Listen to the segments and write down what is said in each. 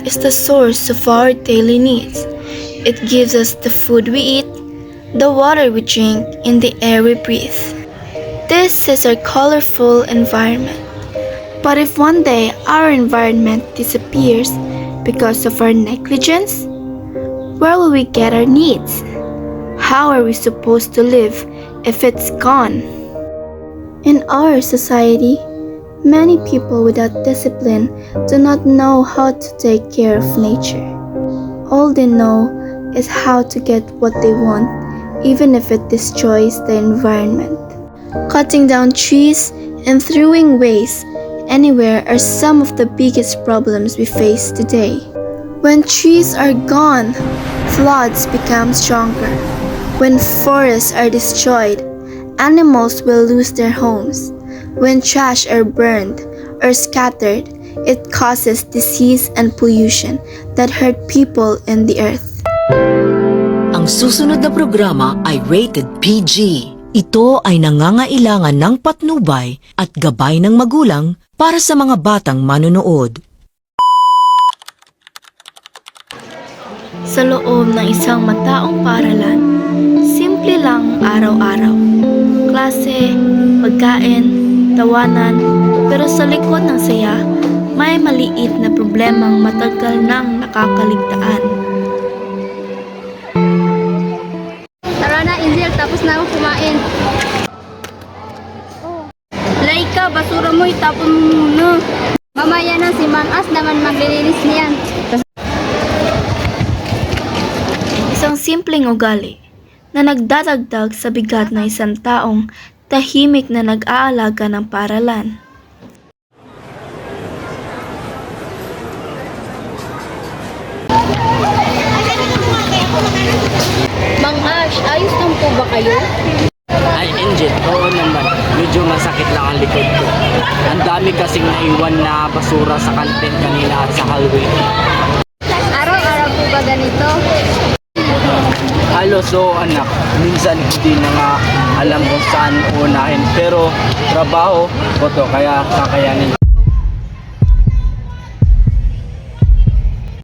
earth is the source of our daily needs. It gives us the food we eat, the water we drink, and the air we breathe. This is our colorful environment. But if one day our environment disappears because of our negligence, where will we get our needs? How are we supposed to live if it's gone? In our society, many people without discipline do not know how to take care of nature. All they know is how to get what they want, even if it destroys the environment. Cutting down trees and throwing waste anywhere are some of the biggest problems we face today. When trees are gone, floods become stronger. When forests are destroyed, animals will lose their homes. When trash are burned or scattered, it causes disease and pollution that hurt people and the earth. Ang susunod na programa ay rated PG. Ito ay nangangailangan ng patnubay at gabay ng magulang para sa mga batang manonood. Sa loob ng isang mataong paaralan, simple lang araw-araw. Klase, pagkain, tawanan, pero sa likod ng saya, may maliit na problemang matagal nang nakakaligtaan. Tara na, Angel, tapos na ako kumain. Laika, basura mo, itapon mo muna. Mamaya na si Mang As naman maglilinis niyan. Isang simpleng ugali na nagdadagdag sa bigat ng isang taong tahimik na nag-aalaga ng paaralan. Mang Ash, ayos lang po ba kayo? Ay, Angel, oo naman. Medyo masakit lang ang likod ko. Ang dami kasing naiwan na basura sa kantin kanina at sa hallway. Araw-araw po ba ganito? Halos oo anak, minsan hindi na nga alam kung saan unahin. Pero trabaho ko to, kaya kakayanin.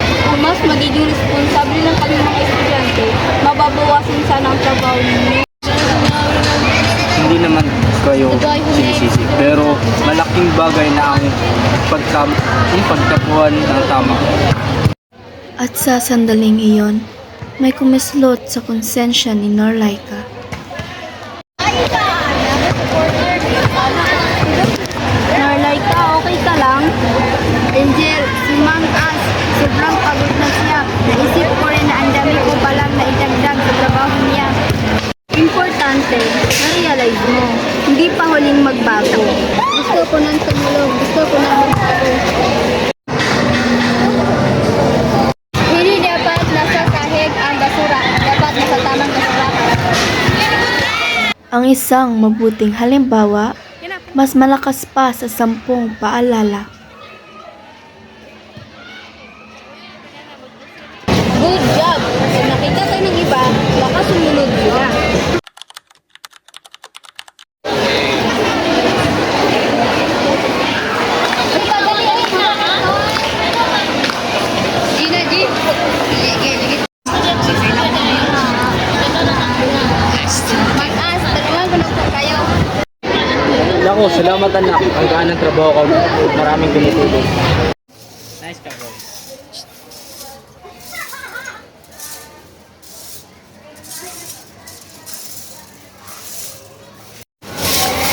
Kung mas magiging responsable lang kami mga estudyante, mababawasan sana ang trabaho ninyo. Hindi naman kayo sinisisi. Pero malaking bagay na ang pagtapuan ng tama. At sa sandaling iyon, may kumislot sa konsensya ni Norlaika. Norlaika, okay ka lang? Angel, si Mang As, sobrang pagod na siya. Naisip ko rin na ang dami ko palang naidagdag sa trabaho niya. Importante, na-realize mo, hindi pa huling magbago. Gusto ko nang tumulong, gusto ko nang magbago. Hindi dapat nasa sahig ang basura, dapat nasa tamang basurahan. Ang isang mabuting halimbawa, mas malakas pa sa 10 paalala. Good job! Kung nakita tayo ng iba, baka sumunod sila. Gina, G. Mag-as, tulungan ko na po kayo. Naku, salamat anak. Ang gaan ng trabaho ko. Maraming tumutulong. Nice ka, bro.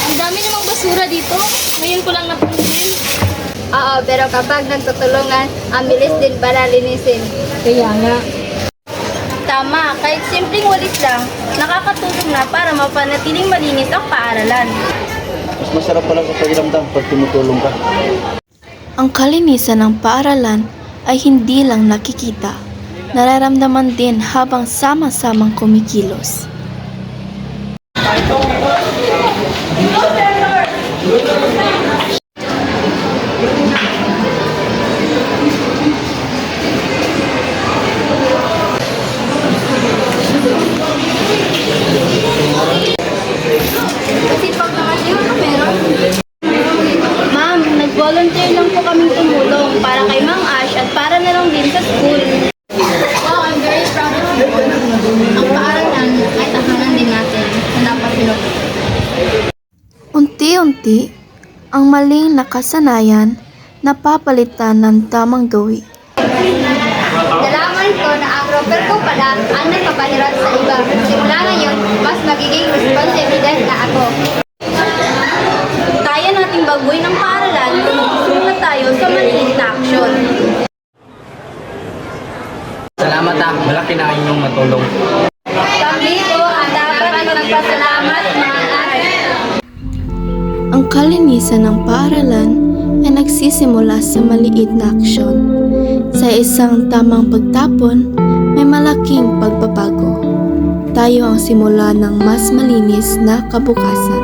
Ang dami namang basura dito. Ngayon ko lang napansin. Oo, pero kapag nagtutulungan, ang bilis din pala linisin. Kaya nga. Tama, kahit simpleng walis lang, nakakatulong na para mapanatiling malinis ang paaralan. Mas masarap pala sa pakiramdam pag tumutulong ka. Ang kalinisan ng paaralan ay hindi lang nakikita, nararamdaman din habang sama-samang kumikilos. Kasi pag nakasiyo, ano meron? Ma'am, nag-volunteer lang po kaming tumulong para kay Mang Ash at para na lang din Unti-unti, ang maling nakasanayan napapalitan ng tamang gawi. Nalaman ko na ang roper ko pala ang nagpapahiran sa iba. Simula ngayon, mas magiging responsibilidad na ako. Kaya nating baguhin ang paaralan kung magsusunod tayo sa maliit na aksyon. Salamat malaki na inyong matulong. Kami po ang dapat magpasalamat mga Ang kalinisan ng paaralan ay nagsisimula sa maliit na aksyon. Sa isang tamang pagtapon, may malaking pagbabago. Tayo ang simula ng mas malinis na kabukasan.